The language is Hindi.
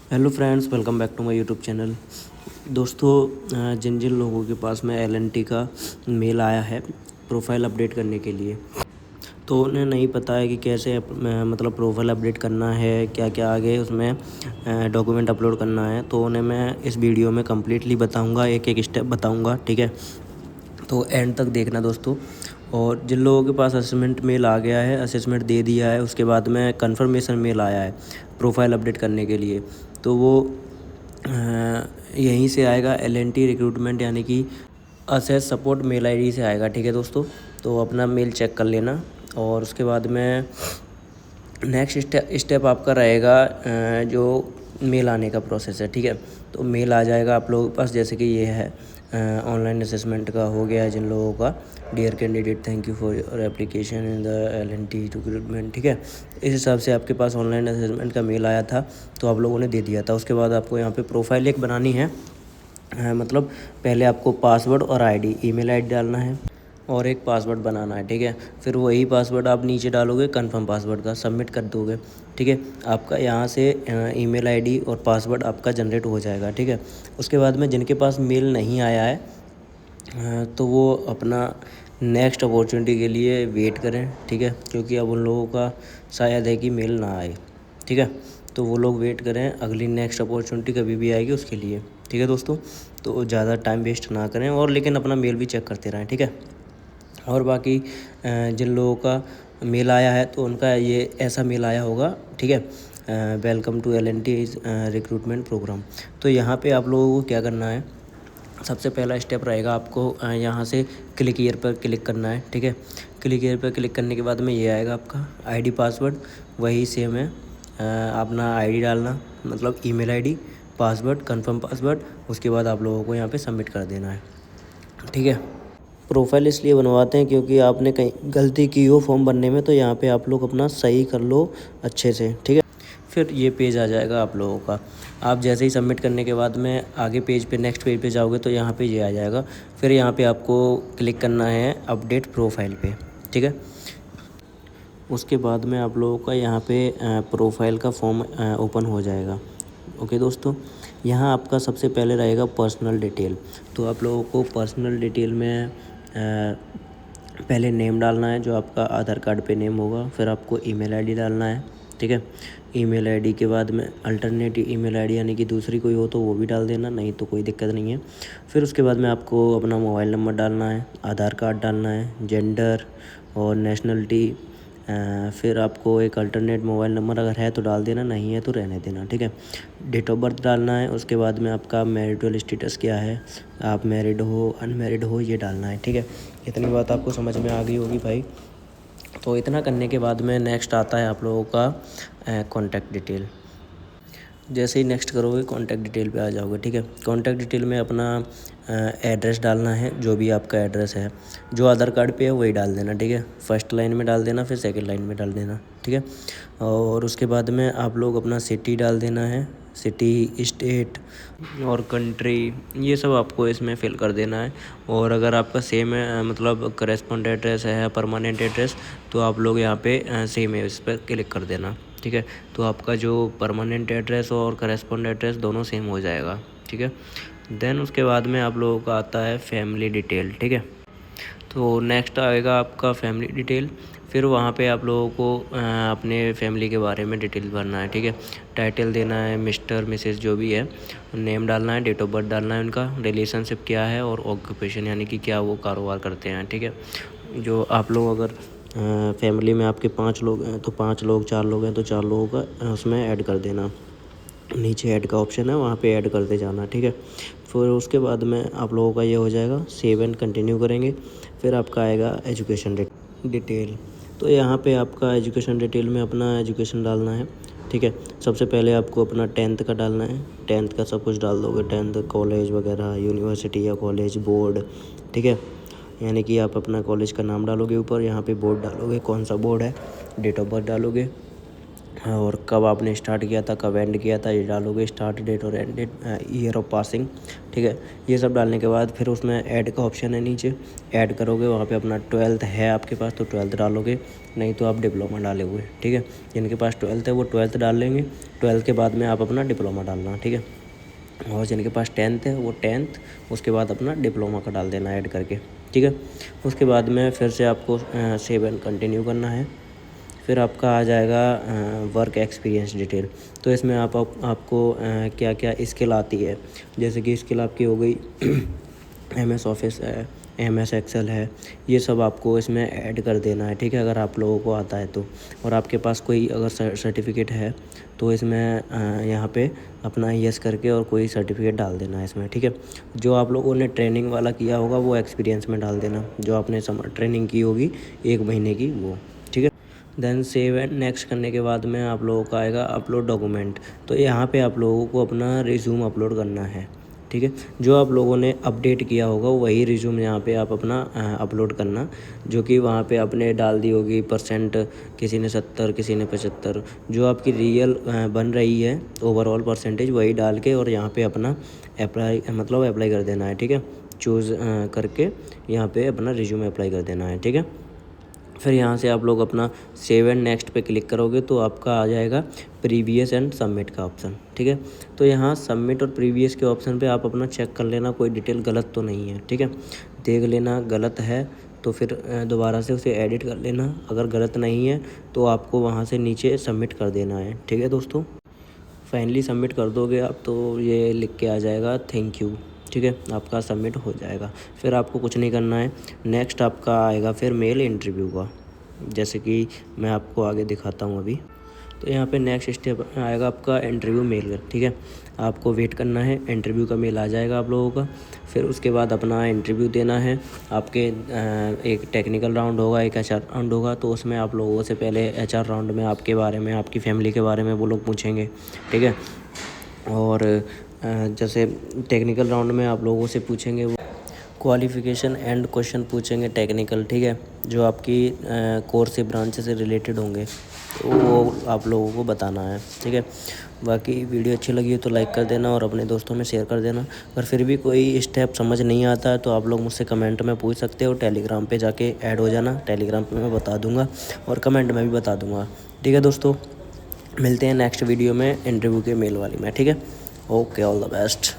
Hello friends, welcome back to my YouTube channel. दोस्तों, जिन जिन लोगों के पास में एलएनटी का मेल आया है प्रोफाइल अपडेट करने के लिए, तो उन्हें नहीं पता है कि कैसे मतलब प्रोफाइल अपडेट करना है, क्या क्या आगे उसमें डॉक्यूमेंट अपलोड करना है, तो उन्हें मैं इस वीडियो में कम्प्लीटली बताऊंगा, एक एक स्टेप बताऊंगा। ठीक है, तो एंड तक देखना दोस्तों। और जिन लोगों के पास असेसमेंट मेल आ गया है, असेसमेंट दे दिया है, उसके बाद में कंफर्मेशन मेल आया है प्रोफाइल अपडेट करने के लिए, तो वो यहीं से आएगा, एलएनटी रिक्रूटमेंट यानी कि असेस सपोर्ट मेल आईडी से आएगा। ठीक है दोस्तों, तो अपना मेल चेक कर लेना। और उसके बाद में नेक्स्ट स्टेप आपका रहेगा जो मेल आने का प्रोसेस है। ठीक है, तो मेल आ जाएगा आप लोगों के पास, जैसे कि ये है ऑनलाइन असेसमेंट का हो गया है जिन लोगों का। Dear candidate, thank you for your application in the LNT recruitment. ठीक है, इस हिसाब से आपके पास ऑनलाइन असेसमेंट का मेल आया था, तो आप लोगों ने दे दिया था। उसके बाद आपको यहाँ पे प्रोफाइल एक बनानी है। मतलब पहले आपको पासवर्ड और आईडी, ईमेल आईडी डालना है और एक पासवर्ड बनाना है। ठीक है, फिर वही पासवर्ड आप नीचे डालोगे, कंफर्म पासवर्ड का सबमिट कर दोगे। ठीक है, आपका यहाँ से ईमेल आईडी और पासवर्ड आपका जनरेट हो जाएगा। ठीक है, उसके बाद में जिनके पास मेल नहीं आया है तो वो अपना नेक्स्ट अपॉर्चुनिटी के लिए वेट करें। ठीक है, क्योंकि अब उन लोगों का शायद है कि मेल ना आए। ठीक है, तो वो लोग वेट करें, अगली नेक्स्ट अपॉर्चुनिटी कभी भी आएगी उसके लिए। ठीक है दोस्तों, तो ज़्यादा टाइम वेस्ट ना करें, और लेकिन अपना मेल भी चेक करते रहें। ठीक है, और बाकी जिन लोगों का मेल आया है तो उनका ये ऐसा मेल आया होगा। ठीक है, welcome to LNT recruitment program. तो यहाँ पे आप लोगों को क्या करना है, सबसे पहला स्टेप रहेगा आपको यहाँ से क्लिक हियर पर क्लिक करना है। ठीक है, क्लिक हियर पर क्लिक करने के बाद में ये आएगा आपका आईडी पासवर्ड, वही सेम है। अपना आईडी डालना, मतलब email ID, password, confirm password. उसके बाद आप लोगों को यहाँ पे सबमिट कर देना है। ठीक है, प्रोफाइल इसलिए बनवाते हैं क्योंकि आपने कहीं गलती की हो फॉर्म भरने में, तो यहाँ पे आप लोग अपना सही कर लो अच्छे से। ठीक है, फिर ये पेज आ जाएगा आप लोगों का। आप जैसे ही सबमिट करने के बाद में आगे पेज पे, नेक्स्ट पेज पे जाओगे तो यहाँ पे ये आ जाएगा। फिर यहाँ पे आपको क्लिक करना है अपडेट प्रोफाइल पे। ठीक है, उसके बाद में आप लोगों का यहाँ पे प्रोफाइल का फॉर्म ओपन हो जाएगा। ओके दोस्तों, यहाँ आपका सबसे पहले रहेगा पर्सनल डिटेल। तो आप लोगों को पर्सनल डिटेल में पहले नेम डालना है, जो आपका आधार कार्ड पे नेम होगा। फिर आपको ईमेल आईडी डालना है। ठीक है, ईमेल आईडी के बाद में अल्टरनेट ईमेल आईडी यानी कि दूसरी कोई हो तो वो भी डाल देना, नहीं तो कोई दिक्कत नहीं है। फिर उसके बाद में आपको अपना मोबाइल नंबर डालना है, आधार कार्ड डालना है, जेंडर और नेशनलिटी। फिर आपको एक अल्टरनेट मोबाइल नंबर अगर है तो डाल देना, नहीं है तो रहने देना। ठीक है, डेट ऑफ बर्थ डालना है। उसके बाद में आपका मैरिटल स्टेटस क्या है, आप मैरिड हो अनमैरिड हो, ये डालना है। ठीक है, इतनी बात आपको समझ में आ गई होगी भाई। तो इतना करने के बाद में नेक्स्ट आता है आप लोगों का कॉन्टैक्ट डिटेल। जैसे ही नेक्स्ट करोगे कॉन्टैक्ट डिटेल पे आ जाओगे। ठीक है, कॉन्टैक्ट डिटेल में अपना एड्रेस डालना है, जो भी आपका एड्रेस है, जो आधार कार्ड पे है वही डाल देना। ठीक है, फर्स्ट लाइन में डाल देना, फिर सेकंड लाइन में डाल देना। ठीक है, और उसके बाद में आप लोग अपना सिटी डाल देना है, सिटी, स्टेट और कंट्री, ये सब आपको इसमें फिल कर देना है। और अगर आपका सेम है, मतलब करेस्पॉन्ड एड्रेस है, परमानेंट एड्रेस, तो आप लोग यहाँ पे सेम है इस पर क्लिक कर देना। ठीक है, तो आपका जो परमानेंट एड्रेस और करेस्पॉन्ड एड्रेस दोनों सेम हो जाएगा। ठीक है, देन उसके बाद में आप लोगों का आता है फैमिली डिटेल। ठीक है, तो नेक्स्ट आएगा आपका फैमिली डिटेल। फिर वहाँ पे आप लोगों को अपने फैमिली के बारे में डिटेल भरना है। ठीक है, टाइटल देना है, मिस्टर मिसेस जो भी है, नेम डालना है, डेट ऑफ बर्थ डालना है, उनका रिलेशनशिप क्या है, और ऑक्यूपेशन यानी कि क्या वो कारोबार करते हैं। ठीक है, जो आप लोग अगर फैमिली में आपके 5 लोग हैं तो 5 लोग, 4 लोग हैं तो 4 लोगों का उसमें ऐड कर देना। नीचे ऐड का ऑप्शन है, वहाँ पे ऐड करते जाना। ठीक है, फिर उसके बाद में आप लोगों का ये हो जाएगा, सेव एंड कंटिन्यू करेंगे। फिर आपका आएगा एजुकेशन डिटेल। तो यहाँ पे आपका एजुकेशन डिटेल में अपना एजुकेशन डालना है। ठीक है, सबसे पहले आपको अपना 10th का डालना है, 10th का सब कुछ डाल दोगे, 10th कॉलेज वगैरह, यूनिवर्सिटी या कॉलेज, बोर्ड। ठीक है, यानी कि आप अपना कॉलेज का नाम डालोगे ऊपर, यहाँ पे बोर्ड डालोगे, कौन सा बोर्ड है, डेट ऑफ बर्थ डालोगे, और कब आपने स्टार्ट किया था, कब एंड किया था, ये डालोगे। स्टार्ट डेट और end date, year of passing, ठीक है। ये सब डालने के बाद फिर उसमें ऐड का ऑप्शन है नीचे, ऐड करोगे। वहाँ पे अपना 12th है आपके पास तो 12th डालोगे, नहीं तो आप डिप्लोमा डालोगे, ठीक है। जिनके पास 12th है वो 12th डाल लेंगे। 12th के बाद में आप अपना डिप्लोमा डालना, ठीक है। और जिनके पास 10th है वो 10th, उसके बाद अपना डिप्लोमा का डाल देना ऐड करके, ठीक है। उसके बाद में फिर से आपको सेव एंड कंटिन्यू करना है। फिर आपका आ जाएगा वर्क एक्सपीरियंस डिटेल। तो इसमें आपको क्या क्या स्किल आती है, जैसे कि स्किल आपकी हो गई MS ऑफिस है, MS एक्सेल है, ये सब आपको इसमें ऐड कर देना है, ठीक है, अगर आप लोगों को आता है तो। और आपके पास कोई अगर सर्टिफिकेट है तो इसमें यहाँ पे अपना यस करके और कोई सर्टिफिकेट डाल देना है इसमें, ठीक है। जो आप लोगों ने ट्रेनिंग वाला किया होगा वो एक्सपीरियंस में डाल देना, जो आपने ट्रेनिंग की होगी 1 महीने की वो, ठीक है। देन सेव एंड नेक्स्ट करने के बाद में आप लोगों का आएगा अपलोड डॉक्यूमेंट। तो यहाँ पे आप लोगों को अपना रिज्यूम अपलोड करना है, ठीक है। जो आप लोगों ने अपडेट किया होगा वही रिज्यूम यहाँ पे आप अपना अपलोड करना, जो कि वहाँ पे आपने डाल दी होगी परसेंट, किसी ने 70, किसी ने 75, जो आपकी रियल बन रही है ओवरऑल परसेंटेज वही डाल के और यहाँ पे अपना अप्लाई कर देना है, ठीक है। चूज़ करके यहाँ पे अपना रिज्यूम अप्लाई कर देना है, ठीक है। फिर यहाँ से आप लोग अपना सेव एंड नेक्स्ट पे क्लिक करोगे तो आपका आ जाएगा प्रीवियस एंड सबमिट का ऑप्शन, ठीक है। तो यहाँ सबमिट और प्रीवियस के ऑप्शन पे आप अपना चेक कर लेना कोई डिटेल गलत तो नहीं है, ठीक है। देख लेना गलत है तो फिर दोबारा से उसे एडिट कर लेना, अगर गलत नहीं है तो आपको वहाँ से नीचे सबमिट कर देना है, ठीक है दोस्तों। फाइनली सबमिट कर दोगे आप तो ये लिख के आ जाएगा थैंक यू, ठीक है, आपका सबमिट हो जाएगा। फिर आपको कुछ नहीं करना है। नेक्स्ट आपका आएगा फिर मेल इंटरव्यू का, जैसे कि मैं आपको आगे दिखाता हूँ अभी। तो यहाँ पे नेक्स्ट स्टेप आएगा आपका इंटरव्यू मेल का, ठीक है। आपको वेट करना है, इंटरव्यू का मेल आ जाएगा आप लोगों का। फिर उसके बाद अपना इंटरव्यू देना है। आपके एक टेक्निकल राउंड होगा, एक HR राउंड होगा। तो उसमें आप लोगों से पहले HR राउंड में आपके बारे में, आपकी फैमिली के बारे में वो लोग पूछेंगे, ठीक है। और जैसे टेक्निकल राउंड में आप लोगों से पूछेंगे वो क्वालिफ़िकेशन एंड क्वेश्चन पूछेंगे टेक्निकल, ठीक है, जो आपकी कोर्स से ब्रांच से रिलेटेड होंगे तो वो आप लोगों को बताना है, ठीक है। बाकी वीडियो अच्छी लगी हो तो लाइक कर देना और अपने दोस्तों में शेयर कर देना। अगर फिर भी कोई स्टेप समझ नहीं आता है तो आप लोग मुझसे कमेंट में पूछ सकते हो। टेलीग्राम पे जाके ऐड हो जाना, टेलीग्राम पे मैं बता दूंगा और कमेंट में भी बता दूंगा, ठीक है दोस्तों। मिलते हैं नेक्स्ट वीडियो में इंटरव्यू के मेल वाली में, ठीक है। Okay, all the best.